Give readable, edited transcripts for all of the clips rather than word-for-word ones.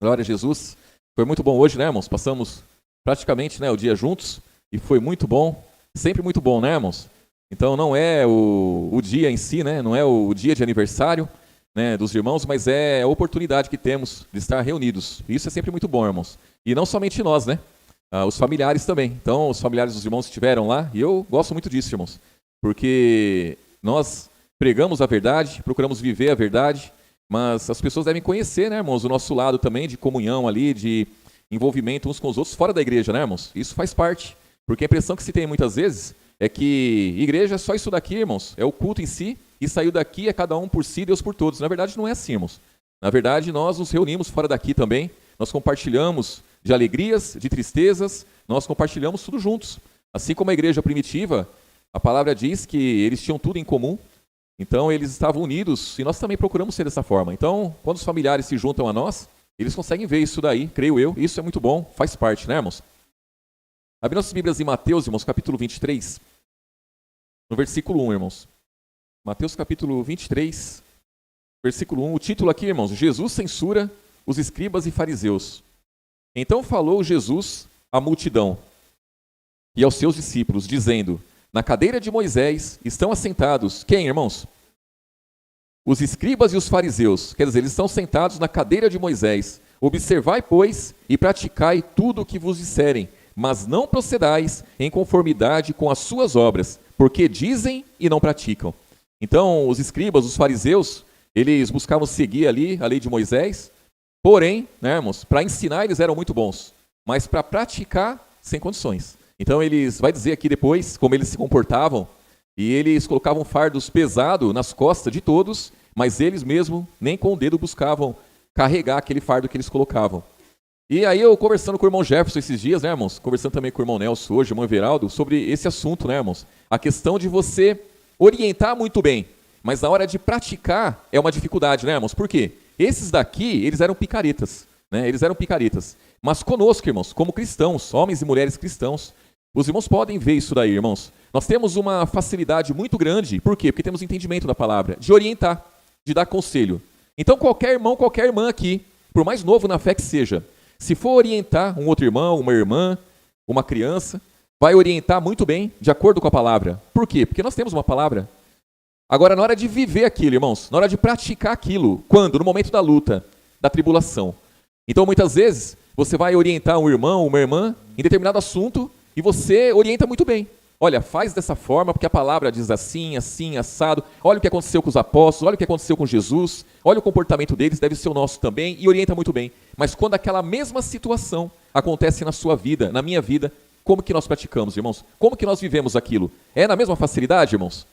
Glória a Jesus. Foi muito bom hoje, né, irmãos? Passamos praticamente, né, o dia juntos e foi muito bom. Sempre muito bom, né, irmãos? Então não é o dia em si, né? Não é o dia de aniversário, né, dos irmãos, mas é a oportunidade que temos de estar reunidos. Isso é sempre muito bom, irmãos. E não somente nós, né? Os familiares também. Então os familiares dos irmãos estiveram lá e eu gosto muito disso, irmãos. Porque nós pregamos a verdade, procuramos viver a verdade, mas as pessoas devem conhecer, né, irmãos, o nosso lado também de comunhão ali, de envolvimento uns com os outros fora da igreja, né, irmãos? Isso faz parte, porque a impressão que se tem muitas vezes é que igreja é só isso daqui, irmãos, é o culto em si, e saiu daqui é cada um por si, Deus por todos. Na verdade não é assim, irmãos. Na verdade nós nos reunimos fora daqui também, nós compartilhamos de alegrias, de tristezas, nós compartilhamos tudo juntos. Assim como a igreja primitiva, a palavra diz que eles tinham tudo em comum, então eles estavam unidos e nós também procuramos ser dessa forma. Então, quando os familiares se juntam a nós, eles conseguem ver isso daí, creio eu, isso é muito bom, faz parte, né, irmãos? Abre nossas Bíblias em Mateus, irmãos, capítulo 23, no versículo 1, irmãos. Mateus capítulo 23, versículo 1, o título aqui, irmãos, Jesus censura os escribas e fariseus. Então falou Jesus à multidão e aos seus discípulos, dizendo: na cadeira de Moisés estão assentados, quem, irmãos? Os escribas e os fariseus, quer dizer, eles estão sentados na cadeira de Moisés. Observai, pois, e praticai tudo o que vos disserem, mas não procedais em conformidade com as suas obras, porque dizem e não praticam. Então, os escribas, os fariseus, eles buscavam seguir ali a lei de Moisés, porém, né, irmãos, para ensinar eles eram muito bons, mas para praticar, sem condições. Então eles vai dizer aqui depois como eles se comportavam, e eles colocavam fardos pesados nas costas de todos, mas eles mesmo nem com o dedo buscavam carregar aquele fardo que eles colocavam. E aí eu conversando com o irmão Jefferson esses dias, né, irmãos, conversando também com o irmão Nelson hoje, o irmão Everaldo, sobre esse assunto, né, irmãos, a questão de você orientar muito bem, mas na hora de praticar é uma dificuldade, né, irmãos? Por quê? Esses daqui, eles eram picaretas, né, eles eram picaretas, mas conosco, irmãos, como cristãos, homens e mulheres cristãos, os irmãos podem ver isso daí, irmãos. Nós temos uma facilidade muito grande, por quê? Porque temos entendimento da palavra, de orientar, de dar conselho. Então qualquer irmão, qualquer irmã aqui, por mais novo na fé que seja, se for orientar um outro irmão, uma irmã, uma criança, vai orientar muito bem, de acordo com a palavra. Por quê? Porque nós temos uma palavra. Agora, na hora de viver aquilo, irmãos, na hora de praticar aquilo, quando? No momento da luta, da tribulação. Então muitas vezes, você vai orientar um irmão, uma irmã, em determinado assunto, e você orienta muito bem. Olha, faz dessa forma, porque a palavra diz assim, assim, assado. Olha o que aconteceu com os apóstolos, olha o que aconteceu com Jesus. Olha o comportamento deles, deve ser o nosso também, e orienta muito bem. Mas quando aquela mesma situação acontece na sua vida, na minha vida, como que nós praticamos, irmãos? Como que nós vivemos aquilo? É na mesma facilidade, irmãos?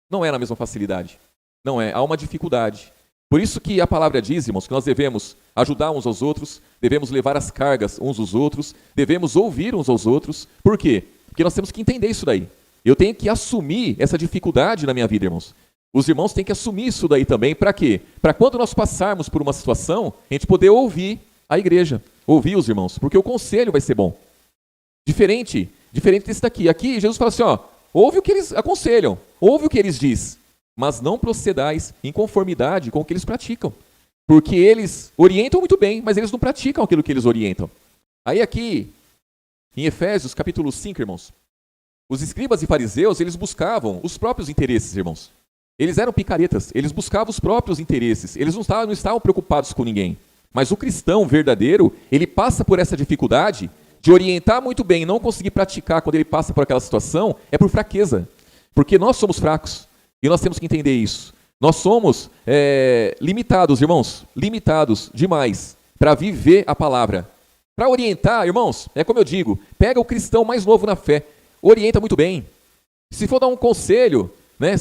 Não é na mesma facilidade. Não é, há uma dificuldade. Por isso que a palavra diz, irmãos, que nós devemos ajudar uns aos outros, devemos levar as cargas uns aos outros, devemos ouvir uns aos outros. Por quê? Porque nós temos que entender isso daí. Eu tenho que assumir essa dificuldade na minha vida, irmãos. Os irmãos têm que assumir isso daí também. Para quê? Para quando nós passarmos por uma situação, a gente poder ouvir a igreja, ouvir os irmãos, porque o conselho vai ser bom. Diferente desse daqui. Aqui Jesus fala assim, ó, ouve o que eles aconselham, ouve o que eles dizem, mas não procedais em conformidade com o que eles praticam. Porque eles orientam muito bem, mas eles não praticam aquilo que eles orientam. Aí aqui, em Efésios capítulo 5, irmãos, os escribas e fariseus, eles buscavam os próprios interesses, irmãos. Eles eram picaretas, eles buscavam os próprios interesses, eles não estavam preocupados com ninguém. Mas o cristão verdadeiro, ele passa por essa dificuldade de orientar muito bem e não conseguir praticar quando ele passa por aquela situação, é por fraqueza. Porque nós somos fracos e nós temos que entender isso. Nós somos limitados, irmãos, limitados demais para viver a palavra. Para orientar, irmãos, é como eu digo, pega o cristão mais novo na fé, orienta muito bem. Se for dar um conselho, né,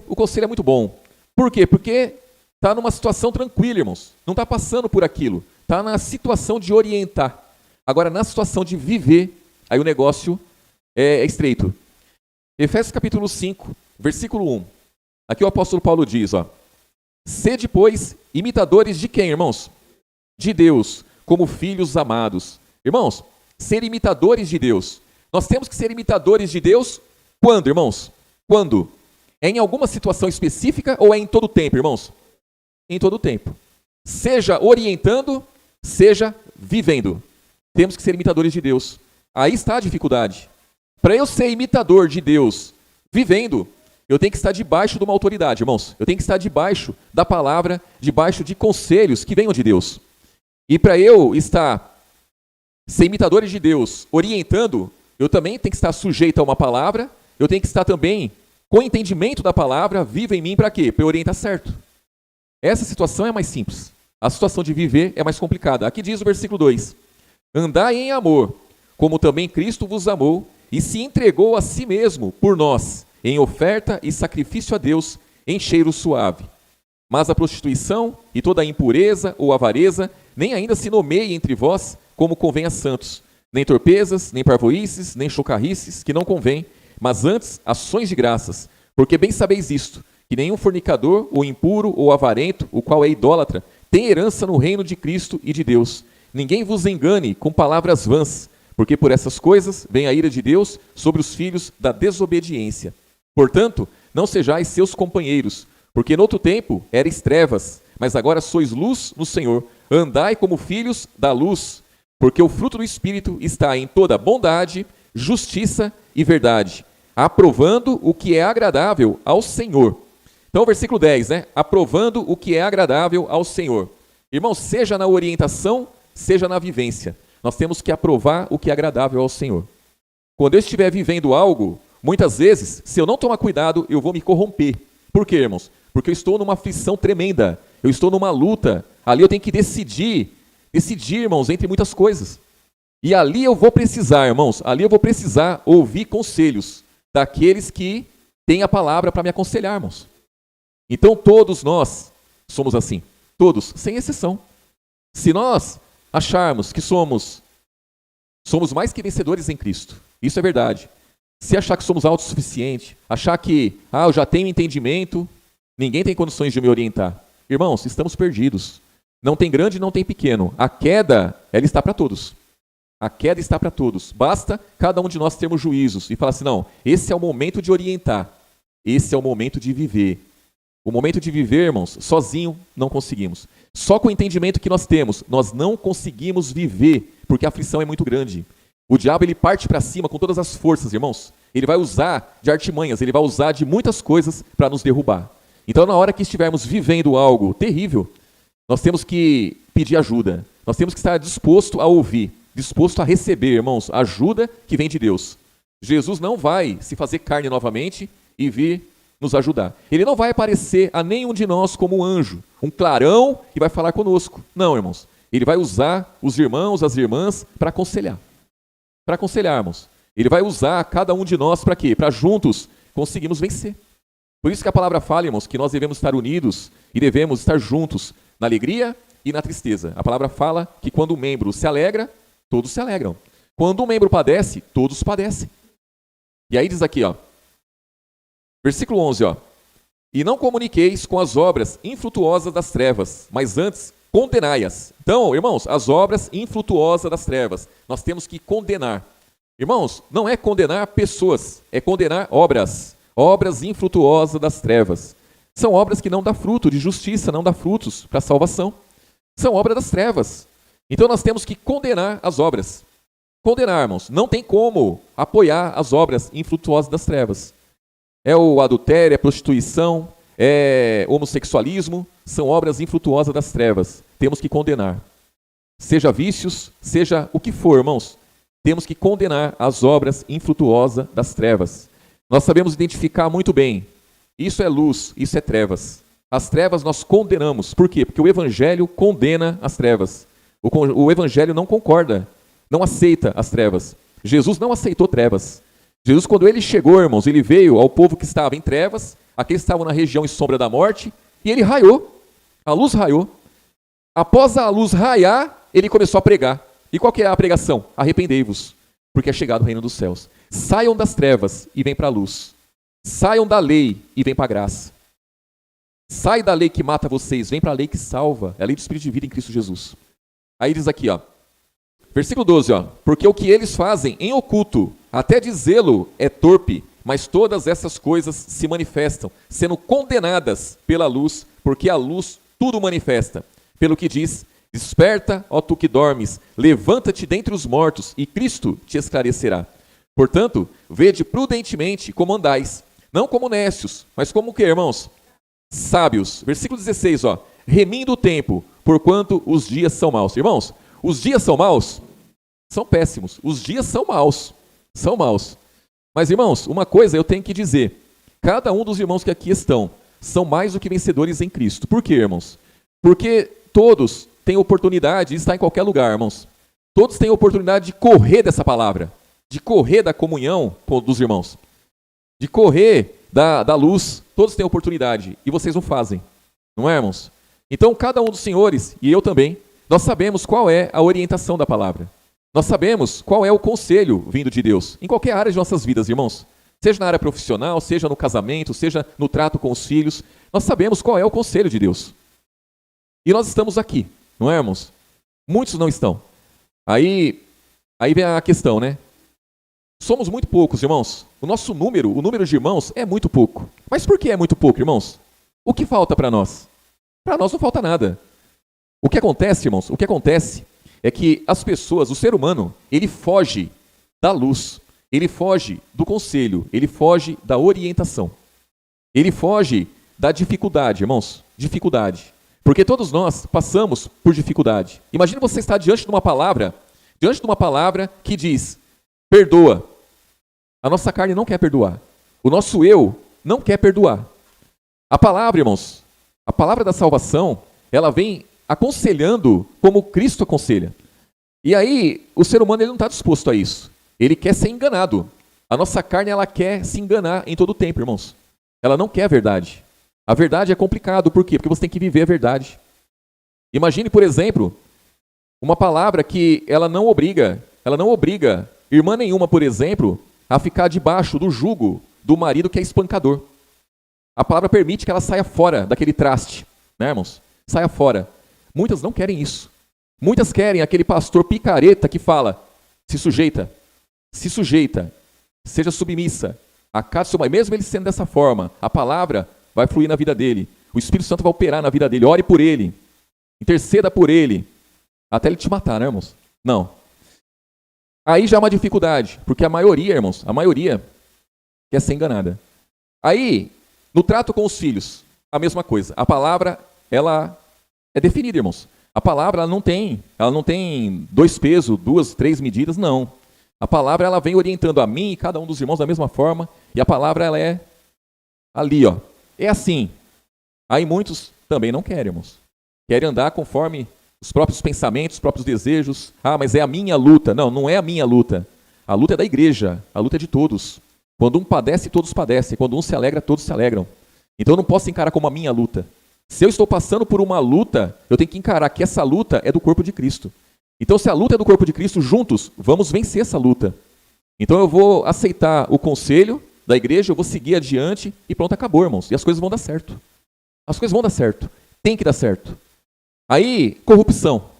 o conselho é muito bom. Por quê? Porque está numa situação tranquila, irmãos. Não está passando por aquilo. Está na situação de orientar. Agora, na situação de viver, aí o negócio é estreito. Efésios capítulo 5, versículo 1. Aqui o apóstolo Paulo diz, ó, sede, pois, imitadores de quem, irmãos? De Deus, como filhos amados. Irmãos, ser imitadores de Deus. Nós temos que ser imitadores de Deus quando, irmãos? Quando? É em alguma situação específica ou é em todo o tempo, irmãos? Em todo o tempo. Seja orientando, seja vivendo. Temos que ser imitadores de Deus. Aí está a dificuldade. Para eu ser imitador de Deus, vivendo, eu tenho que estar debaixo de uma autoridade, irmãos. Eu tenho que estar debaixo da palavra, debaixo de conselhos que venham de Deus. E para eu ser imitadores de Deus, orientando, eu também tenho que estar sujeito a uma palavra, eu tenho que estar também com entendimento da palavra, viva em mim para quê? Para eu orientar certo. Essa situação é mais simples. A situação de viver é mais complicada. Aqui diz o versículo 2: andai em amor, como também Cristo vos amou e se entregou a si mesmo por nós, em oferta e sacrifício a Deus, em cheiro suave. Mas a prostituição e toda a impureza ou avareza nem ainda se nomeie entre vós como convém a santos, nem torpezas, nem parvoíces, nem chocarrices, que não convém, mas antes ações de graças, porque bem sabeis isto, que nenhum fornicador, ou impuro, ou avarento, o qual é idólatra, tem herança no reino de Cristo e de Deus. Ninguém vos engane com palavras vãs, porque por essas coisas vem a ira de Deus sobre os filhos da desobediência. Portanto, não sejais seus companheiros, porque noutro tempo erais trevas, mas agora sois luz no Senhor. Andai como filhos da luz, porque o fruto do Espírito está em toda bondade, justiça e verdade, aprovando o que é agradável ao Senhor. Então, o versículo 10, né? Aprovando o que é agradável ao Senhor. Irmãos, seja na orientação, seja na vivência, nós temos que aprovar o que é agradável ao Senhor. Quando eu estiver vivendo algo, muitas vezes, se eu não tomar cuidado, eu vou me corromper. Por quê, irmãos? Porque eu estou numa aflição tremenda, eu estou numa luta, ali eu tenho que decidir, irmãos, entre muitas coisas. E ali eu vou precisar, irmãos, ouvir conselhos daqueles que têm a palavra para me aconselhar, irmãos. Então todos nós somos assim, todos, sem exceção. Se nós acharmos que somos mais que vencedores em Cristo, isso é verdade. Se achar que somos autossuficientes, achar que eu já tenho entendimento, ninguém tem condições de me orientar. Irmãos, estamos perdidos. Não tem grande, não tem pequeno. A queda, ela está para todos. A queda está para todos. Basta cada um de nós termos juízos e falar assim, não, esse é o momento de orientar. Esse é o momento de viver. O momento de viver, irmãos, sozinho não conseguimos. Só com o entendimento que nós temos, nós não conseguimos viver, porque a aflição é muito grande. O diabo, ele parte para cima com todas as forças, irmãos. Ele vai usar de artimanhas, ele vai usar de muitas coisas para nos derrubar. Então, na hora que estivermos vivendo algo terrível, nós temos que pedir ajuda. Nós temos que estar disposto a ouvir, disposto a receber, irmãos, ajuda que vem de Deus. Jesus não vai se fazer carne novamente e vir nos ajudar. Ele não vai aparecer a nenhum de nós como um anjo, um clarão, e vai falar conosco. Não, irmãos. Ele vai usar os irmãos, as irmãs, para aconselhar. Para aconselharmos. Ele vai usar cada um de nós para quê? Para juntos conseguirmos vencer. Por isso que a palavra fala, irmãos, que nós devemos estar unidos e devemos estar juntos na alegria e na tristeza. A palavra fala que quando um membro se alegra, todos se alegram. Quando um membro padece, todos padecem. E aí diz aqui, versículo 11, e não comuniqueis com as obras infrutuosas das trevas, mas antes condenai-as. Então, irmãos, as obras infrutuosas das trevas, nós temos que condenar. Irmãos, não é condenar pessoas, é condenar obras. Obras infrutuosas das trevas. São obras que não dão fruto de justiça, não dão frutos para a salvação. São obras das trevas. Então nós temos que condenar as obras. Condenar, irmãos. Não tem como apoiar as obras infrutuosas das trevas. É o adultério, é a prostituição, é homossexualismo, são obras infrutuosas das trevas. Temos que condenar. Seja vícios, seja o que for, irmãos. Temos que condenar as obras infrutuosas das trevas. Nós sabemos identificar muito bem. Isso é luz, isso é trevas. As trevas nós condenamos. Por quê? Porque o Evangelho condena as trevas. O Evangelho não concorda, não aceita as trevas. Jesus não aceitou trevas. Jesus, quando ele chegou, irmãos, ele veio ao povo que estava em trevas, aqueles que estavam na região e sombra da morte, e ele raiou. A luz raiou. Após a luz raiar, ele começou a pregar. E qual que é a pregação? Arrependei-vos, porque é chegado o reino dos céus. Saiam das trevas e vem para a luz. Saiam da lei e vem para a graça. Sai da lei que mata vocês, vem para a lei que salva. É a lei do Espírito de vida em Cristo Jesus. Aí diz aqui, versículo 12, porque o que eles fazem em oculto, até dizê-lo é torpe, mas todas essas coisas se manifestam, sendo condenadas pela luz, porque a luz tudo manifesta. Pelo que diz, Desperta, ó tu que dormes, levanta-te dentre os mortos, e Cristo te esclarecerá. Portanto, vede prudentemente como andais, não como necios, mas como o que, irmãos? Sábios. Versículo 16, ó. Remindo o tempo, porquanto os dias são maus. Irmãos, os dias são maus? São péssimos. Os dias são maus. São maus. Mas, irmãos, uma coisa eu tenho que dizer. Cada um dos irmãos que aqui estão são mais do que vencedores em Cristo. Por quê, irmãos? Porque todos têm oportunidade de estar em qualquer lugar, irmãos. Todos têm oportunidade de correr dessa palavra, de correr da comunhão dos irmãos, de correr da luz. Todos têm oportunidade e vocês não fazem, não é, irmãos? Então, cada um dos senhores, e eu também, nós sabemos qual é a orientação da palavra. Nós sabemos qual é o conselho vindo de Deus, em qualquer área de nossas vidas, irmãos. Seja na área profissional, seja no casamento, seja no trato com os filhos. Nós sabemos qual é o conselho de Deus. E nós estamos aqui, não é, irmãos? Muitos não estão. Aí vem a questão, né? Somos muito poucos, irmãos. O número de irmãos é muito pouco. Mas por que é muito pouco, irmãos? O que falta para nós? Para nós não falta nada. O que acontece, irmãos? O que acontece é que as pessoas, o ser humano, ele foge da luz, ele foge do conselho, ele foge da orientação. Ele foge da dificuldade, irmãos. Dificuldade. Porque todos nós passamos por dificuldade. Imagine você estar diante de uma palavra que diz, perdoa. A nossa carne não quer perdoar. O nosso eu não quer perdoar. A palavra, irmãos, a palavra da salvação, ela vem aconselhando como Cristo aconselha. E aí, o ser humano ele não está disposto a isso. Ele quer ser enganado. A nossa carne, ela quer se enganar em todo o tempo, irmãos. Ela não quer a verdade. A verdade é complicado, por quê? Porque você tem que viver a verdade. Imagine, por exemplo, uma palavra que ela não obriga irmã nenhuma, por exemplo, a ficar debaixo do jugo do marido que é espancador. A palavra permite que ela saia fora daquele traste, né, irmãos? Saia fora. Muitas não querem isso. Muitas querem aquele pastor picareta que fala, se sujeita, seja submissa, acate seu marido, mesmo ele sendo dessa forma, a palavra vai fluir na vida dele, o Espírito Santo vai operar na vida dele, ore por ele, interceda por ele, até ele te matar, né, irmãos? Não. Aí já é uma dificuldade, porque a maioria, irmãos, quer ser enganada. Aí, no trato com os filhos, a mesma coisa. A palavra, ela é definida, irmãos. A palavra, ela não tem 2 pesos, 2, 3 medidas, não. A palavra, ela vem orientando a mim e cada um dos irmãos da mesma forma, e a palavra, ela é ali, ó. É assim. Aí muitos também não querem, irmãos. Querem andar conforme os próprios pensamentos, os próprios desejos. Ah, mas é a minha luta. Não, não é a minha luta. A luta é da igreja, a luta é de todos. Quando um padece, todos padecem. Quando um se alegra, todos se alegram. Então eu não posso encarar como a minha luta. Se eu estou passando por uma luta, eu tenho que encarar que essa luta é do corpo de Cristo. Então se a luta é do corpo de Cristo, juntos, vamos vencer essa luta. Então eu vou aceitar o conselho da igreja, eu vou seguir adiante e pronto, acabou, irmãos. E as coisas vão dar certo. As coisas vão dar certo. Tem que dar certo. Aí, corrupção.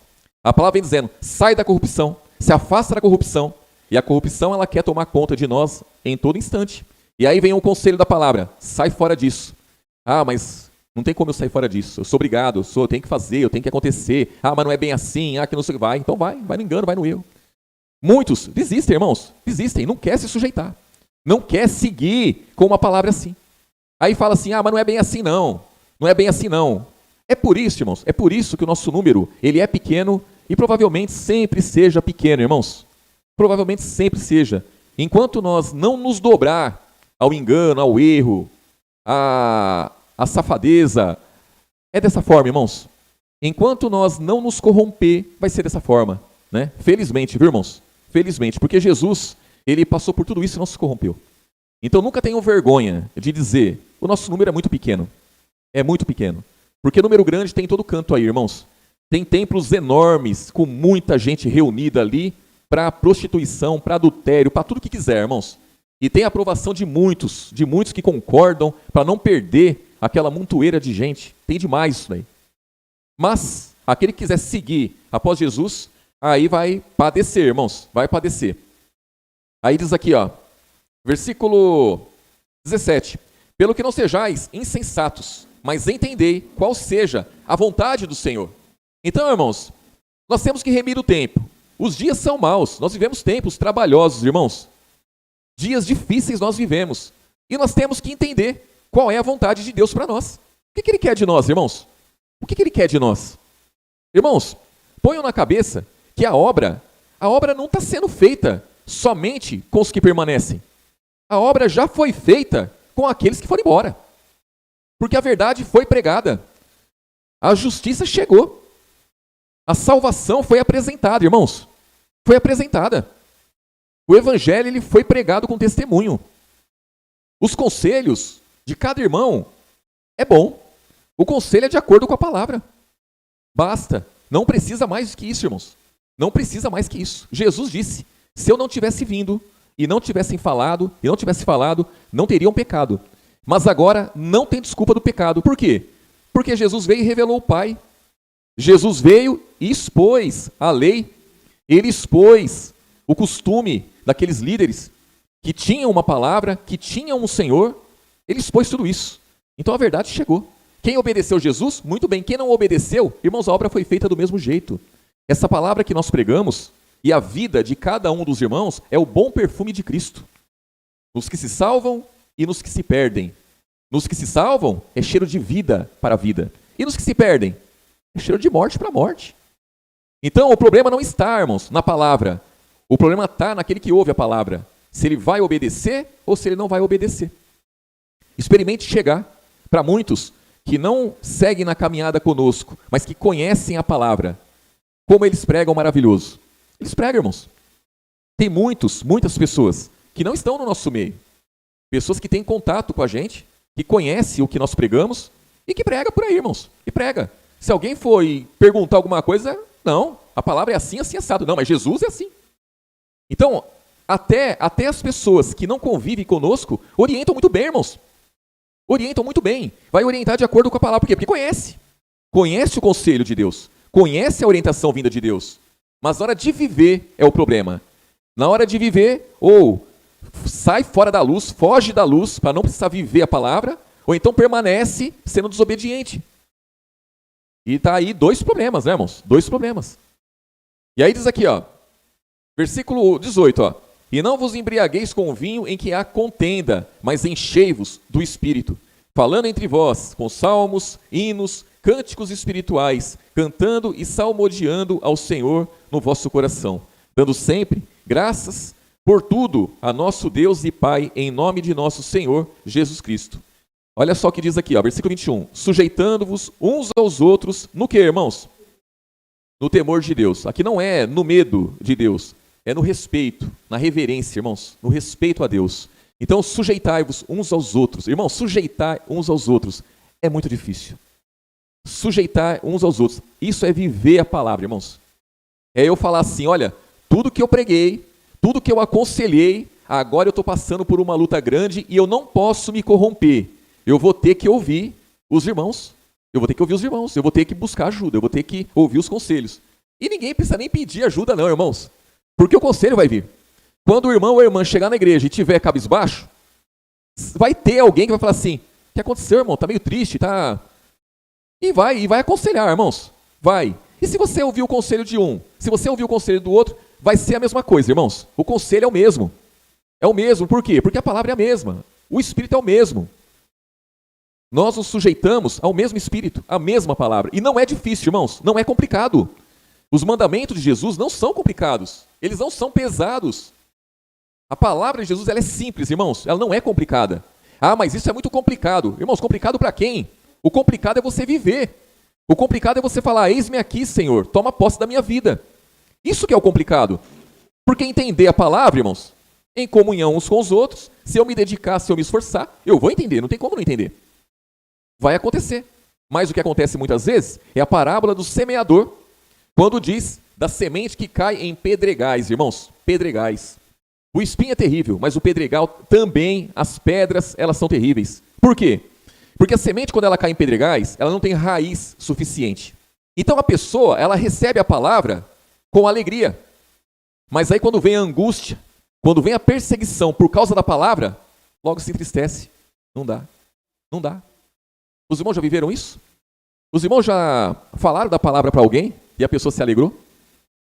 A palavra vem dizendo, sai da corrupção, se afasta da corrupção. E a corrupção, ela quer tomar conta de nós em todo instante. E aí vem o conselho da palavra, sai fora disso. Ah, mas não tem como eu sair fora disso. Eu sou obrigado, eu tenho que fazer, eu tenho que acontecer. Ah, mas não é bem assim, que não sei. Vai, então vai no engano, vai no erro. Muitos desistem, irmãos, desistem, não quer se sujeitar. Não quer seguir com uma palavra assim. Aí fala assim, mas não é bem assim não. Não é bem assim não. É por isso, irmãos, é por isso que o nosso número, ele é pequeno e provavelmente sempre seja pequeno, irmãos. Provavelmente sempre seja. Enquanto nós não nos dobrar ao engano, ao erro, à safadeza, é dessa forma, irmãos. Enquanto nós não nos corromper, vai ser dessa forma, né? Felizmente, viu, irmãos? Felizmente, porque Jesus, ele passou por tudo isso e não se corrompeu. Então nunca tenham vergonha de dizer, o nosso número é muito pequeno. É muito pequeno. Porque número grande tem em todo canto aí, irmãos. Tem templos enormes, com muita gente reunida ali, para prostituição, para adultério, para tudo que quiser, irmãos. E tem a aprovação de muitos que concordam, para não perder aquela montoeira de gente. Tem demais isso daí. Mas, aquele que quiser seguir após Jesus, aí vai padecer, irmãos. Vai padecer. Aí diz aqui, ó, versículo 17. Pelo que não sejais insensatos, mas entendei qual seja a vontade do Senhor. Então, irmãos, Nós temos que remir o tempo. Os dias são maus, nós vivemos tempos trabalhosos, irmãos. Dias difíceis nós vivemos. E nós temos que entender qual é a vontade de Deus para nós. O que Ele quer de nós, irmãos? O que Ele quer de nós? Irmãos, ponham na cabeça que a obra não está sendo feita somente com os que permanecem. A obra já foi feita com aqueles que foram embora. Porque a verdade foi pregada. A justiça chegou. A salvação foi apresentada, irmãos. Foi apresentada. O evangelho ele foi pregado com testemunho. Os conselhos de cada irmão é bom. O conselho é de acordo com a palavra. Basta. Não precisa mais que isso, irmãos. Não precisa mais que isso. Jesus disse, se eu não tivesse vindo e não tivesse falado, não teriam pecado. Mas agora não tem desculpa do pecado. Por quê? Porque Jesus veio e revelou o Pai. Jesus veio e expôs a lei. Ele expôs o costume daqueles líderes que tinham uma palavra, que tinham um Senhor. Ele expôs tudo isso. Então a verdade chegou. Quem obedeceu Jesus, muito bem. Quem não obedeceu, irmãos, a obra foi feita do mesmo jeito. Essa palavra que nós pregamos e a vida de cada um dos irmãos é o bom perfume de Cristo. Nos que se salvam e nos que se perdem. Nos que se salvam é cheiro de vida para a vida. E nos que se perdem é cheiro de morte para a morte. Então o problema não está, irmãos, na palavra. O problema está naquele que ouve a palavra. Se ele vai obedecer ou se ele não vai obedecer. Experimente chegar para muitos que não seguem na caminhada conosco, mas que conhecem a palavra. Como eles pregam maravilhoso. Eles pregam, irmãos. Tem muitas pessoas que não estão no nosso meio. Pessoas que têm contato com a gente, que conhecem o que nós pregamos e que prega por aí, irmãos. E prega. Se alguém for perguntar alguma coisa, não, a palavra é assim, assim, assado. Não, mas Jesus é assim. Então, até as pessoas que não convivem conosco orientam muito bem, irmãos. Orientam muito bem. Vai orientar de acordo com a palavra. Por quê? Porque conhece. Conhece o conselho de Deus. Conhece a orientação vinda de Deus. Mas na hora de viver é o problema. Na hora de viver, ou sai fora da luz, foge da luz para não precisar viver a palavra, ou então permanece sendo desobediente. E está aí 2 problemas, né, irmãos? 2 problemas. E aí diz aqui, ó, versículo 18, ó. E não vos embriagueis com o vinho em que há contenda, mas enchei-vos do Espírito, falando entre vós com salmos, hinos, cânticos espirituais, cantando e salmodiando ao Senhor no vosso coração, dando sempre graças por tudo a nosso Deus e Pai, em nome de nosso Senhor Jesus Cristo. Olha só o que diz aqui, ó, versículo 21. Sujeitando-vos uns aos outros, no que, irmãos? No temor de Deus. Aqui não é no medo de Deus, é no respeito, na reverência, irmãos, no respeito a Deus. Então, sujeitai-vos uns aos outros. Irmãos, sujeitar uns aos outros é muito difícil. Sujeitar uns aos outros. Isso é viver a palavra, irmãos. É eu falar assim, olha, tudo que eu preguei, tudo que eu aconselhei, agora eu estou passando por uma luta grande e eu não posso me corromper. Eu vou ter que ouvir os irmãos. Eu vou ter que buscar ajuda, eu vou ter que ouvir os conselhos. E ninguém precisa nem pedir ajuda não, irmãos. Porque o conselho vai vir. Quando o irmão ou a irmã chegar na igreja e tiver cabisbaixo, vai ter alguém que vai falar assim, o que aconteceu, irmão? Está meio triste, tá... E vai aconselhar, irmãos. Vai. E se você ouvir o conselho de um, se você ouvir o conselho do outro, vai ser a mesma coisa, irmãos. O conselho é o mesmo. É o mesmo, por quê? Porque a palavra é a mesma. O Espírito é o mesmo. Nós nos sujeitamos ao mesmo Espírito, à mesma palavra. E não é difícil, irmãos. Não é complicado. Os mandamentos de Jesus não são complicados. Eles não são pesados. A palavra de Jesus ela é simples, irmãos. Ela não é complicada. Ah, mas isso é muito complicado. Irmãos, complicado para quem? O complicado é você viver. O complicado é você falar, eis-me aqui, Senhor, toma posse da minha vida. Isso que é o complicado. Porque entender a palavra, irmãos, em comunhão uns com os outros, se eu me dedicar, se eu me esforçar, eu vou entender, não tem como não entender. Vai acontecer. Mas o que acontece muitas vezes é a parábola do semeador, quando diz da semente que cai em pedregais, irmãos, pedregais. O espinho é terrível, mas o pedregal também, as pedras, elas são terríveis. Por quê? Porque a semente, quando ela cai em pedregais, ela não tem raiz suficiente. Então a pessoa, ela recebe a palavra com alegria. Mas aí quando vem a angústia, quando vem a perseguição por causa da palavra, logo se entristece. Não dá. Não dá. Os irmãos já viveram isso? Os irmãos já falaram da palavra para alguém e a pessoa se alegrou?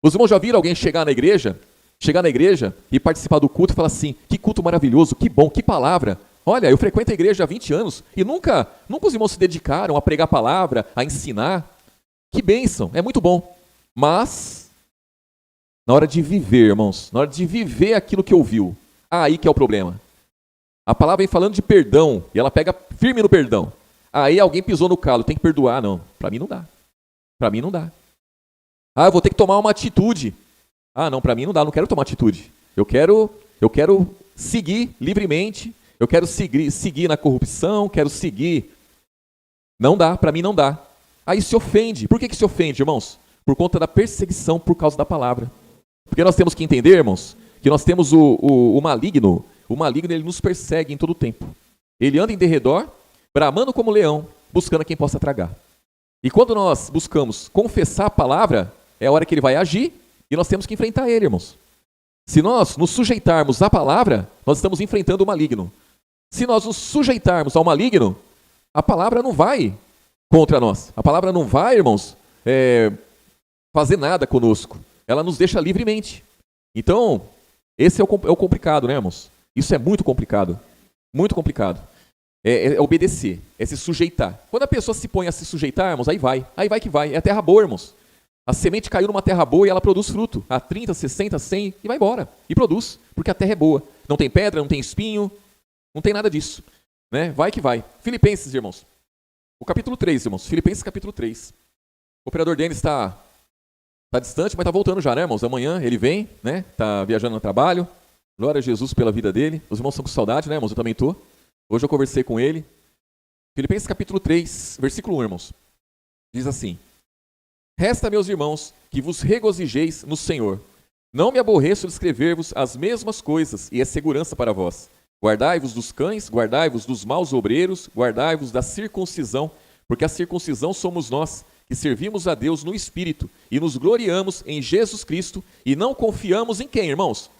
Os irmãos já viram alguém chegar na igreja e participar do culto e falar assim, que culto maravilhoso, que bom, que palavra. Olha, eu frequento a igreja há 20 anos e nunca os irmãos se dedicaram a pregar a palavra, a ensinar. Que bênção, é muito bom. Mas, na hora de viver, irmãos, na hora de viver aquilo que ouviu, aí que é o problema. A palavra vem falando de perdão e ela pega firme no perdão. Aí alguém pisou no calo, tem que perdoar. Não, para mim não dá. Para mim não dá. Ah, eu vou ter que tomar uma atitude. Ah, não, para mim não dá, não quero tomar atitude. Eu quero seguir livremente, eu quero seguir na corrupção, quero seguir. Não dá, para mim não dá. Aí se ofende. Por que se ofende, irmãos? Por conta da perseguição por causa da palavra. Porque nós temos que entender, irmãos, que nós temos o maligno. O maligno, ele nos persegue em todo o tempo. Ele anda em derredor, bramando como leão, buscando a quem possa tragar. E quando nós buscamos confessar a palavra, é a hora que ele vai agir e nós temos que enfrentar ele, irmãos. Se nós nos sujeitarmos à palavra, nós estamos enfrentando o maligno. Se nós nos sujeitarmos ao maligno, a palavra não vai contra nós. A palavra não vai, irmãos, fazer nada conosco. Ela nos deixa livremente. Então, esse é o complicado, né, irmãos? Isso é muito complicado. Muito complicado. É obedecer, é se sujeitar. Quando a pessoa se põe a se sujeitar, irmãos, aí vai que vai. É a terra boa, irmãos. A semente caiu numa terra boa e ela produz fruto. A 30, 60, 100 e vai embora. E produz, porque a terra é boa. Não tem pedra, não tem espinho, não tem nada disso. Né? Vai que vai. Filipenses, irmãos. O capítulo 3, irmãos. Filipenses capítulo 3. O operador Denis está distante, mas está voltando já, né, irmãos? Amanhã ele vem, né? Está viajando no trabalho. Glória a Jesus pela vida dele. Os irmãos estão com saudade, né, irmãos? Eu também estou. Hoje eu conversei com ele. Filipenses capítulo 3, versículo 1, irmãos. Diz assim: Resta, meus irmãos, que vos regozijeis no Senhor. Não me aborreço de escrever-vos as mesmas coisas, e é segurança para vós. Guardai-vos dos cães, guardai-vos dos maus obreiros, guardai-vos da circuncisão, porque a circuncisão somos nós, que servimos a Deus no Espírito, e nos gloriamos em Jesus Cristo, e não confiamos em quem, irmãos?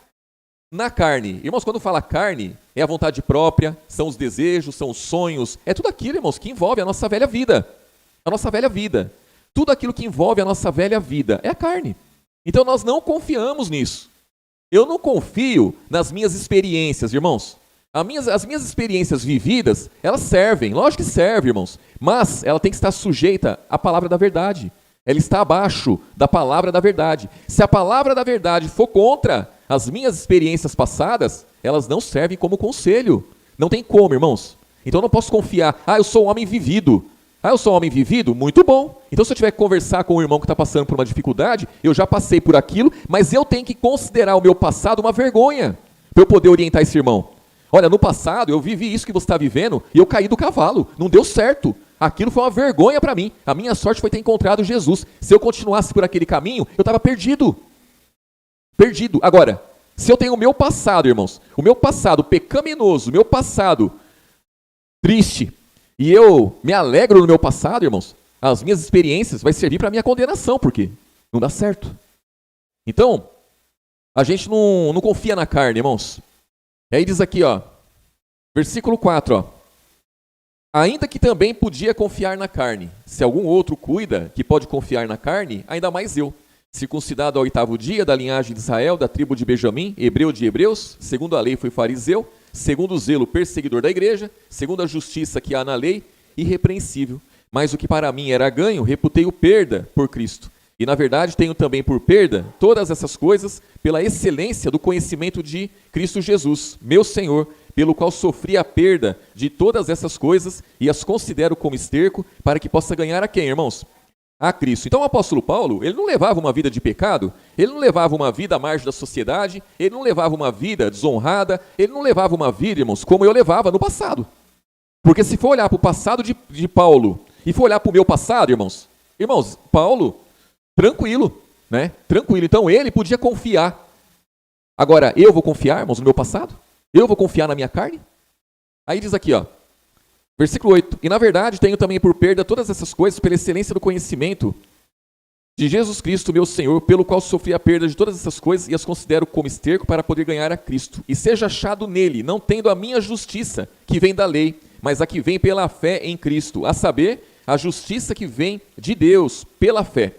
Na carne. Irmãos, quando fala carne, é a vontade própria, são os desejos, são os sonhos, é tudo aquilo, irmãos, que envolve a nossa velha vida. A nossa velha vida. Tudo aquilo que envolve a nossa velha vida é a carne. Então nós não confiamos nisso. Eu não confio nas minhas experiências, irmãos. As minhas experiências vividas, elas servem, lógico que servem, irmãos. Mas ela tem que estar sujeita à palavra da verdade. Ela está abaixo da palavra da verdade. Se a palavra da verdade for contra as minhas experiências passadas, elas não servem como conselho. Não tem como, irmãos. Então eu não posso confiar, eu sou um homem vivido. Eu sou um homem vivido? Muito bom. Então se eu tiver que conversar com um irmão que está passando por uma dificuldade, eu já passei por aquilo, mas eu tenho que considerar o meu passado uma vergonha, para eu poder orientar esse irmão. Olha, no passado eu vivi isso que você está vivendo e eu caí do cavalo, não deu certo. Aquilo foi uma vergonha para mim. A minha sorte foi ter encontrado Jesus. Se eu continuasse por aquele caminho, eu estava perdido. Perdido. Agora, se eu tenho o meu passado, irmãos, o meu passado pecaminoso, o meu passado triste, e eu me alegro no meu passado, irmãos, as minhas experiências vai servir para a minha condenação, porque não dá certo. Então, a gente não confia na carne, irmãos. E aí diz aqui, versículo 4, ainda que também podia confiar na carne. Se algum outro cuida que pode confiar na carne, ainda mais eu. Circuncidado ao 8º dia, da linhagem de Israel, da tribo de Benjamim, hebreu de hebreus, segundo a lei fui fariseu, segundo o zelo perseguidor da igreja, segundo a justiça que há na lei, irrepreensível. Mas o que para mim era ganho, reputei-o perda por Cristo. E na verdade tenho também por perda todas essas coisas pela excelência do conhecimento de Cristo Jesus, meu Senhor, pelo qual sofri a perda de todas essas coisas e as considero como esterco, para que possa ganhar a quem, irmãos? A Cristo. Então o apóstolo Paulo, ele não levava uma vida de pecado, ele não levava uma vida à margem da sociedade, ele não levava uma vida desonrada, ele não levava uma vida, irmãos, como eu levava no passado. Porque se for olhar para o passado de Paulo e for olhar para o meu passado, irmãos, Paulo, tranquilo, né? Tranquilo. Então ele podia confiar. Agora, eu vou confiar, irmãos, no meu passado? Eu vou confiar na minha carne? Aí diz aqui, versículo 8. E na verdade tenho também por perda todas essas coisas pela excelência do conhecimento de Jesus Cristo, meu Senhor, pelo qual sofri a perda de todas essas coisas e as considero como esterco para poder ganhar a Cristo. E seja achado nele, não tendo a minha justiça, que vem da lei, mas a que vem pela fé em Cristo, a saber, a justiça que vem de Deus pela fé,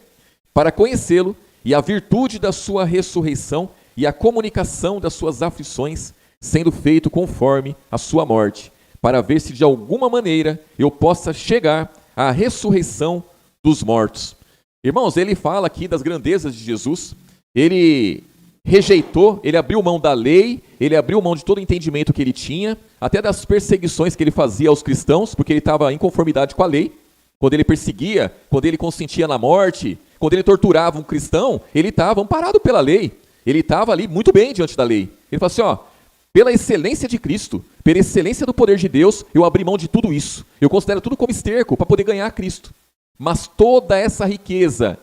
para conhecê-lo e a virtude da sua ressurreição e a comunicação das suas aflições, sendo feito conforme a sua morte, para ver se de alguma maneira eu possa chegar à ressurreição dos mortos. Irmãos, ele fala aqui das grandezas de Jesus. Ele rejeitou, ele abriu mão da lei, ele abriu mão de todo o entendimento que ele tinha, até das perseguições que ele fazia aos cristãos, porque ele estava em conformidade com a lei. Quando ele perseguia, quando ele consentia na morte, quando ele torturava um cristão, ele estava amparado pela lei. Ele estava ali muito bem diante da lei. Ele falou assim, pela excelência de Cristo, pela excelência do poder de Deus, eu abri mão de tudo isso. Eu considero tudo como esterco para poder ganhar Cristo. Mas toda essa riqueza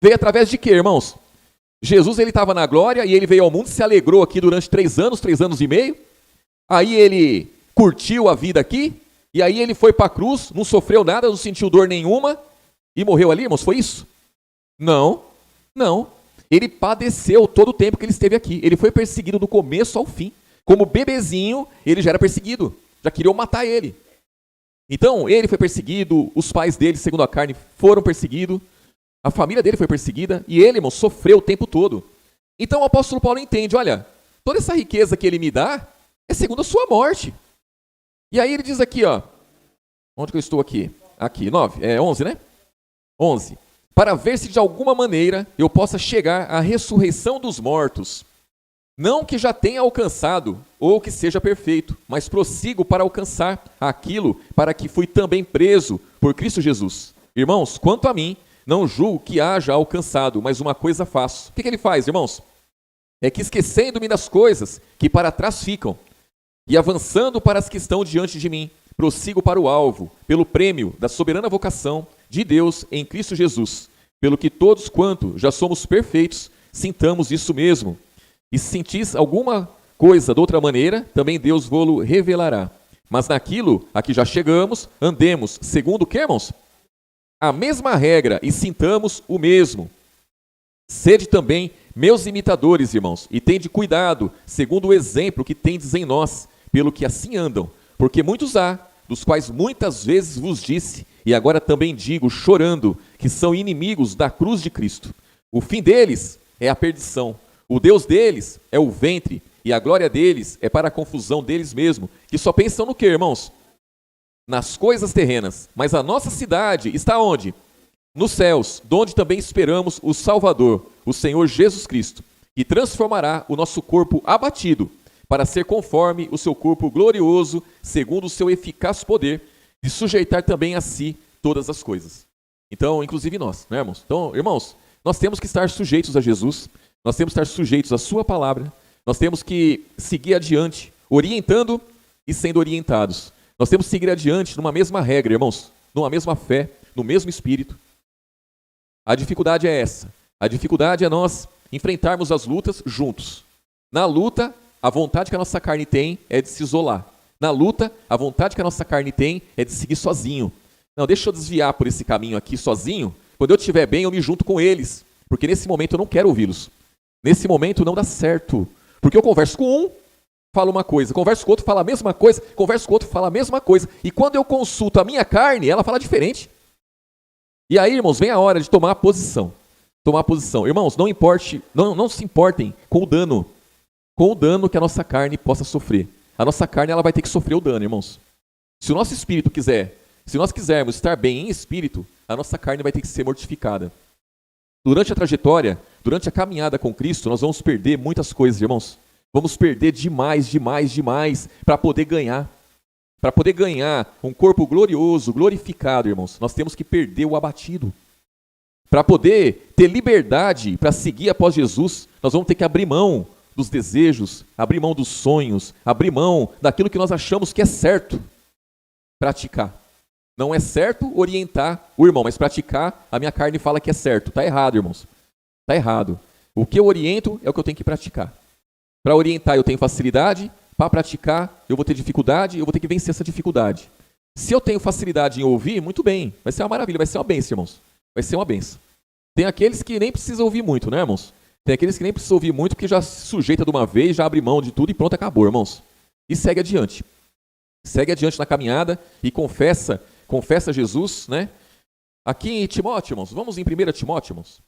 veio através de quê, irmãos? Jesus, ele estava na glória e ele veio ao mundo, se alegrou aqui durante 3 anos e meio. Aí ele curtiu a vida aqui, e aí ele foi para a cruz, não sofreu nada, não sentiu dor nenhuma, e morreu ali, irmãos, foi isso? Não. Ele padeceu todo o tempo que ele esteve aqui. Ele foi perseguido do começo ao fim. Como bebezinho, ele já era perseguido, já queriam matar ele. Então, ele foi perseguido, os pais dele, segundo a carne, foram perseguidos, a família dele foi perseguida, e ele, irmão, sofreu o tempo todo. Então o apóstolo Paulo entende, olha, toda essa riqueza que ele me dá é segundo a sua morte. E aí ele diz aqui, onde que eu estou aqui? Aqui, 11, né? 11. Para ver se de alguma maneira eu possa chegar à ressurreição dos mortos. Não que já tenha alcançado, ou que seja perfeito, mas prossigo para alcançar aquilo para que fui também preso por Cristo Jesus. Irmãos, quanto a mim, não julgo que haja alcançado, mas uma coisa faço. O que ele faz, irmãos? É que esquecendo-me das coisas que para trás ficam, e avançando para as que estão diante de mim, prossigo para o alvo, pelo prêmio da soberana vocação de Deus em Cristo Jesus, pelo que todos quanto já somos perfeitos, sintamos isso mesmo. E se sentis alguma coisa de outra maneira, também Deus vô-lo revelará. Mas naquilo a que já chegamos, andemos segundo o que, irmãos? A mesma regra e sintamos o mesmo. Sede também meus imitadores, irmãos, e tende cuidado, segundo o exemplo que tendes em nós, pelo que assim andam. Porque muitos há, dos quais muitas vezes vos disse, e agora também digo, chorando, que são inimigos da cruz de Cristo. O fim deles é a perdição. O Deus deles é o ventre, e a glória deles é para a confusão deles mesmos, que só pensam no quê, irmãos? Nas coisas terrenas. Mas a nossa cidade está onde? Nos céus, donde também esperamos o Salvador, o Senhor Jesus Cristo, que transformará o nosso corpo abatido, para ser conforme o seu corpo glorioso, segundo o seu eficaz poder, de sujeitar também a si todas as coisas. Então, inclusive nós, né, irmãos? Então, irmãos, nós temos que estar sujeitos a Jesus, nós temos que estar sujeitos à sua palavra, nós temos que seguir adiante, orientando e sendo orientados. Nós temos que seguir adiante numa mesma regra, irmãos, numa mesma fé, no mesmo espírito. A dificuldade é essa. A dificuldade é nós enfrentarmos as lutas juntos. Na luta, a vontade que a nossa carne tem é de se isolar. Na luta, a vontade que a nossa carne tem é de seguir sozinho. Não, deixa eu desviar por esse caminho aqui sozinho. Quando eu estiver bem, eu me junto com eles. Porque nesse momento eu não quero ouvi-los. Nesse momento não dá certo. Porque eu converso com um, fala uma coisa, converso com outro, fala a mesma coisa, converso com outro, fala a mesma coisa. E quando eu consulto a minha carne, ela fala diferente. E aí, irmãos, vem a hora de tomar posição. Tomar posição. Irmãos, não se importem com o dano que a nossa carne possa sofrer. A nossa carne ela vai ter que sofrer o dano, irmãos. Se o nosso espírito se nós quisermos estar bem em espírito, a nossa carne vai ter que ser mortificada. Durante a trajetória, durante a caminhada com Cristo, nós vamos perder muitas coisas, irmãos. Vamos perder demais para poder ganhar. Para poder ganhar um corpo glorioso, glorificado, irmãos, nós temos que perder o abatido. Para poder ter liberdade para seguir após Jesus, nós vamos ter que abrir mão dos desejos, abrir mão dos sonhos, abrir mão daquilo que nós achamos que é certo praticar. Não é certo orientar o irmão, mas praticar, a minha carne fala que é certo. Está errado, irmãos. Está errado. O que eu oriento é o que eu tenho que praticar. Para orientar eu tenho facilidade, para praticar eu vou ter dificuldade, eu vou ter que vencer essa dificuldade. Se eu tenho facilidade em ouvir, muito bem, vai ser uma maravilha, vai ser uma bênção, irmãos. Vai ser uma bênção. Tem aqueles que nem precisam ouvir muito, né, irmãos? Tem aqueles que nem precisam ouvir muito porque já se sujeita de uma vez, já abre mão de tudo e pronto, acabou, irmãos. E segue adiante. Segue adiante na caminhada e confessa Jesus, né? Aqui em Timóteo, irmãos, vamos em 1 Timóteo, irmãos.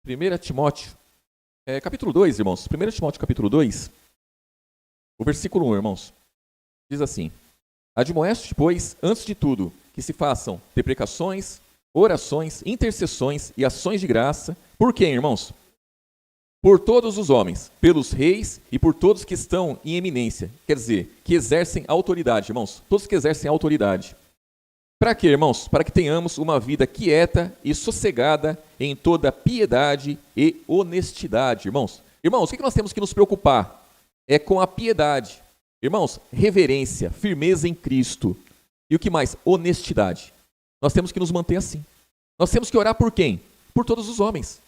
1 Timóteo, capítulo 2, irmãos. 1 Timóteo, capítulo 2, o versículo 1, irmãos. Diz assim: admoeste, pois, antes de tudo, que se façam deprecações, orações, intercessões e ações de graça. Por quem, irmãos? Por todos os homens, pelos reis e por todos que estão em eminência. Quer dizer, que exercem autoridade, irmãos. Todos que exercem autoridade. Para quê, irmãos? Para que tenhamos uma vida quieta e sossegada em toda piedade e honestidade, irmãos. Irmãos, o que nós temos que nos preocupar? É com a piedade. Irmãos, reverência, firmeza em Cristo. E o que mais? Honestidade. Nós temos que nos manter assim. Nós temos que orar por quem? Por todos os homens.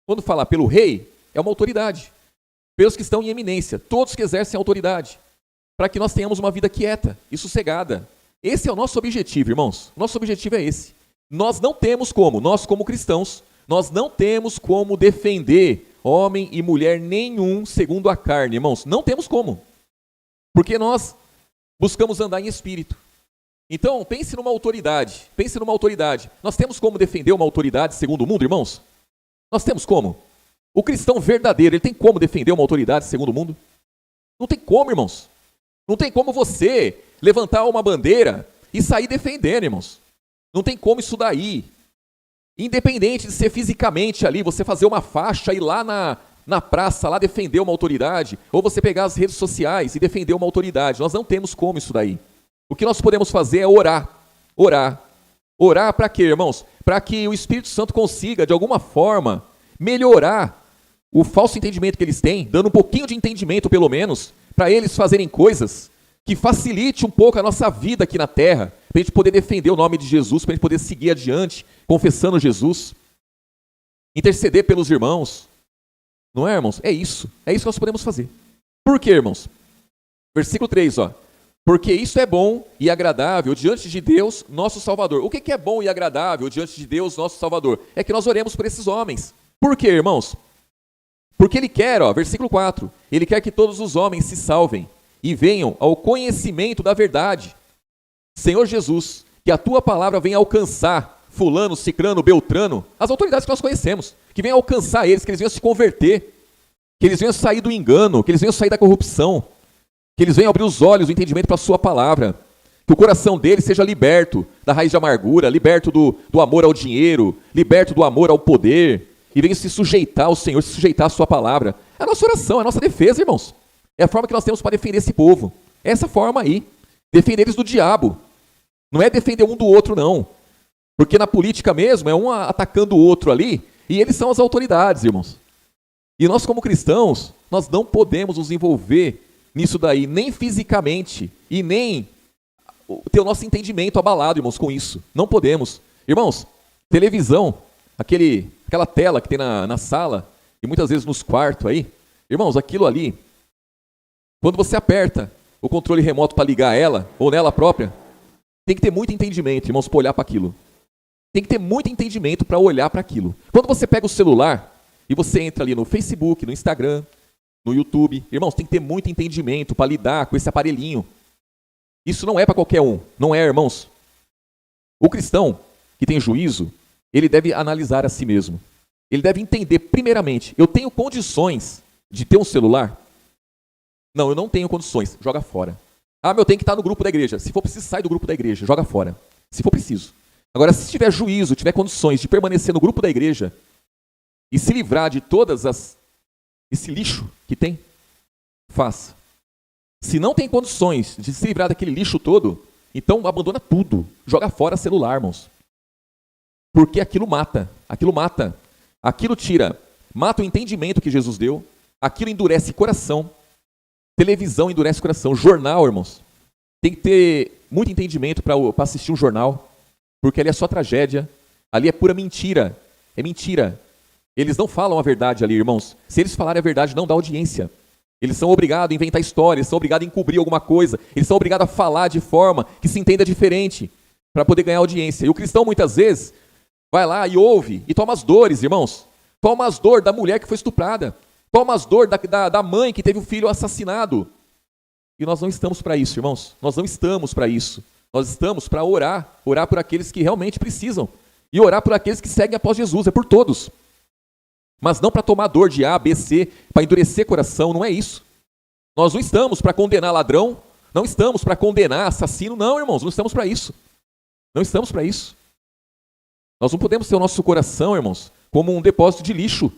Quando falar pelo rei, é uma autoridade. Pelos que estão em eminência, todos que exercem autoridade. Para que nós tenhamos uma vida quieta e sossegada. Esse é o nosso objetivo, irmãos. Nosso objetivo é esse. Nós não temos como, nós como cristãos, nós não temos como defender homem e mulher nenhum segundo a carne, irmãos. Não temos como. Porque nós buscamos andar em espírito. Então, pense numa autoridade. Pense numa autoridade. Nós temos como defender uma autoridade segundo o mundo, irmãos? Nós temos como? O cristão verdadeiro, ele tem como defender uma autoridade segundo o mundo? Não tem como, irmãos. Não tem como você levantar uma bandeira e sair defendendo, irmãos. Não tem como isso daí. Independente de ser fisicamente ali, você fazer uma faixa e ir lá na praça, lá defender uma autoridade, ou você pegar as redes sociais e defender uma autoridade. Nós não temos como isso daí. O que nós podemos fazer é orar. Orar. Orar para quê, irmãos? Para que o Espírito Santo consiga, de alguma forma, melhorar o falso entendimento que eles têm, dando um pouquinho de entendimento, pelo menos, para eles fazerem coisas que facilite um pouco a nossa vida aqui na terra, para a gente poder defender o nome de Jesus, para a gente poder seguir adiante, confessando Jesus, interceder pelos irmãos. Não é, irmãos? É isso que nós podemos fazer. Por quê, irmãos? Versículo 3, ó. Porque isso é bom e agradável diante de Deus, nosso Salvador. O que é bom e agradável diante de Deus, nosso Salvador? É que nós oremos por esses homens. Por quê, irmãos? Porque Ele quer, ó, versículo 4, Ele quer que todos os homens se salvem e venham ao conhecimento da verdade. Senhor Jesus, que a Tua palavra venha alcançar fulano, ciclano, beltrano, as autoridades que nós conhecemos, que venham alcançar eles, que eles venham se converter, que eles venham sair do engano, que eles venham sair da corrupção, que eles venham abrir os olhos, o entendimento para a Sua palavra, que o coração deles seja liberto da raiz de amargura, liberto do amor ao dinheiro, liberto do amor ao poder, e venham se sujeitar ao Senhor, se sujeitar à Sua palavra. É a nossa oração, é a nossa defesa, irmãos. É a forma que nós temos para defender esse povo. É essa forma aí. Defender eles do diabo. Não é defender um do outro, não. Porque na política mesmo, é um atacando o outro ali, e eles são as autoridades, irmãos. E nós, como cristãos, nós não podemos nos envolver nisso daí, nem fisicamente, e nem ter o nosso entendimento abalado, irmãos, com isso. Não podemos. Irmãos, televisão, aquela tela que tem na sala, e muitas vezes nos quartos aí, irmãos, aquilo ali, quando você aperta o controle remoto para ligar ela, ou nela própria, tem que ter muito entendimento, irmãos, para olhar para aquilo. Tem que ter muito entendimento para olhar para aquilo. Quando você pega o celular e você entra ali no Facebook, no Instagram, no YouTube, irmãos, tem que ter muito entendimento para lidar com esse aparelhinho. Isso não é para qualquer um, não é, irmãos? O cristão que tem juízo, ele deve analisar a si mesmo. Ele deve entender, primeiramente, eu tenho condições de ter um celular? Não, eu não tenho condições, joga fora. Ah, mas eu tenho que estar no grupo da igreja. Se for preciso, sai do grupo da igreja, joga fora. Se for preciso. Agora, se tiver juízo, tiver condições de permanecer no grupo da igreja e se livrar de esse lixo que tem, faça. Se não tem condições de se livrar daquele lixo todo, então abandona tudo. Joga fora celular, irmãos. Porque aquilo mata. Aquilo mata. Aquilo mata o entendimento que Jesus deu. Aquilo endurece coração. Televisão endurece coração. Jornal, irmãos. Tem que ter muito entendimento para assistir um jornal. Porque ali é só tragédia. Ali é pura mentira. É mentira. Eles não falam a verdade ali, irmãos. Se eles falarem a verdade, não dá audiência. Eles são obrigados a inventar histórias, são obrigados a encobrir alguma coisa. Eles são obrigados a falar de forma que se entenda diferente para poder ganhar audiência. E o cristão, muitas vezes, vai lá e ouve e toma as dores, irmãos. Toma as dores da mulher que foi estuprada. Toma as dores da mãe que teve o filho assassinado. E nós não estamos para isso, irmãos. Nós não estamos para isso. Nós estamos para orar. Orar por aqueles que realmente precisam. E orar por aqueles que seguem após Jesus. É por todos. Mas não para tomar dor de A, B, C, para endurecer coração, não é isso. Nós não estamos para condenar ladrão, não estamos para condenar assassino, não, irmãos, não estamos para isso. Não estamos para isso. Nós não podemos ter o nosso coração, irmãos, como um depósito de lixo.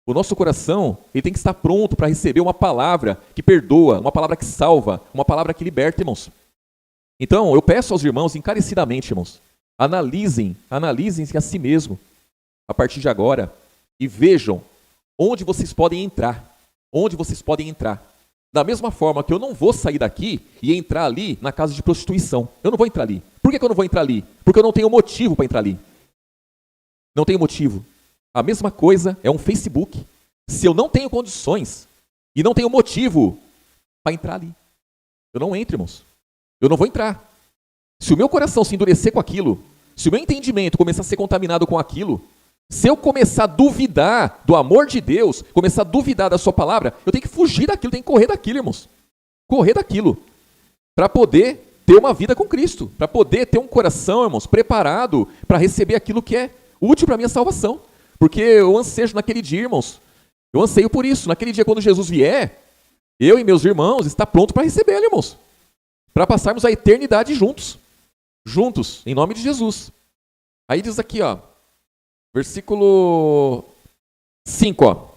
O nosso coração, ele tem que estar pronto para receber uma palavra que perdoa, uma palavra que salva, uma palavra que liberta, irmãos. Então, eu peço aos irmãos encarecidamente, irmãos, analisem a si mesmo a partir de agora e vejam onde vocês podem entrar. Onde vocês podem entrar. Da mesma forma que eu não vou sair daqui e entrar ali na casa de prostituição. Eu não vou entrar ali. Por que eu não vou entrar ali? Porque eu não tenho motivo para entrar ali. Não tenho motivo. A mesma coisa é um Facebook. Se eu não tenho condições e não tenho motivo para entrar ali, eu não entro, irmãos. Eu não vou entrar. Se o meu coração se endurecer com aquilo, se o meu entendimento começar a ser contaminado com aquilo, se eu começar a duvidar do amor de Deus, começar a duvidar da sua palavra, eu tenho que fugir daquilo, tenho que correr daquilo, irmãos. Correr daquilo. Para poder ter uma vida com Cristo. Para poder ter um coração, irmãos, preparado para receber aquilo que é útil para a minha salvação. Porque eu ansejo naquele dia, irmãos. Eu anseio por isso. Naquele dia, quando Jesus vier, eu e meus irmãos está pronto para recebê-lo, irmãos. Para passarmos a eternidade juntos. Juntos, em nome de Jesus. Aí diz aqui, ó. Versículo 5, ó.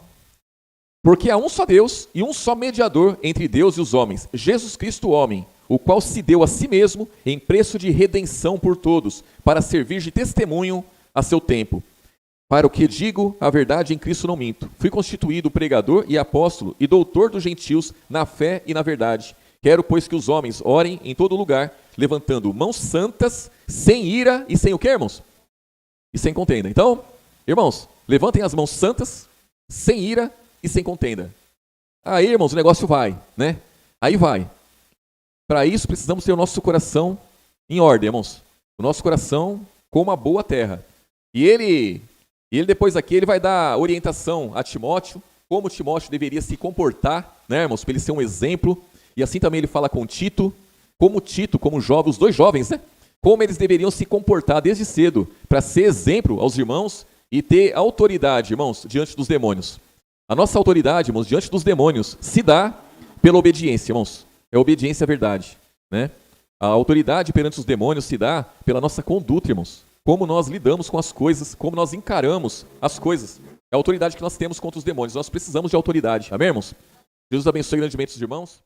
Porque há um só Deus e um só mediador entre Deus e os homens, Jesus Cristo, o homem, o qual se deu a si mesmo em preço de redenção por todos, para servir de testemunho a seu tempo. Para o que digo, a verdade em Cristo não minto. Fui constituído pregador e apóstolo e doutor dos gentios na fé e na verdade. Quero, pois, que os homens orem em todo lugar, levantando mãos santas, sem ira e sem o quê, irmãos? E sem contenda. Então, irmãos, levantem as mãos santas, sem ira e sem contenda. Aí, irmãos, o negócio vai, né? Aí vai. Para isso, precisamos ter o nosso coração em ordem, irmãos. O nosso coração como uma boa terra. E ele depois aqui, ele vai dar orientação a Timóteo, como Timóteo deveria se comportar, né, irmãos, para ele ser um exemplo. E assim também ele fala com Tito, como jovem, os dois jovens, né? Como eles deveriam se comportar desde cedo, para ser exemplo aos irmãos e ter autoridade, irmãos, diante dos demônios. A nossa autoridade, irmãos, diante dos demônios, se dá pela obediência, irmãos. É a obediência à verdade, né? A autoridade perante os demônios se dá pela nossa conduta, irmãos. Como nós lidamos com as coisas, como nós encaramos as coisas. É a autoridade que nós temos contra os demônios. Nós precisamos de autoridade. Amém, irmãos? Deus abençoe grandemente os irmãos.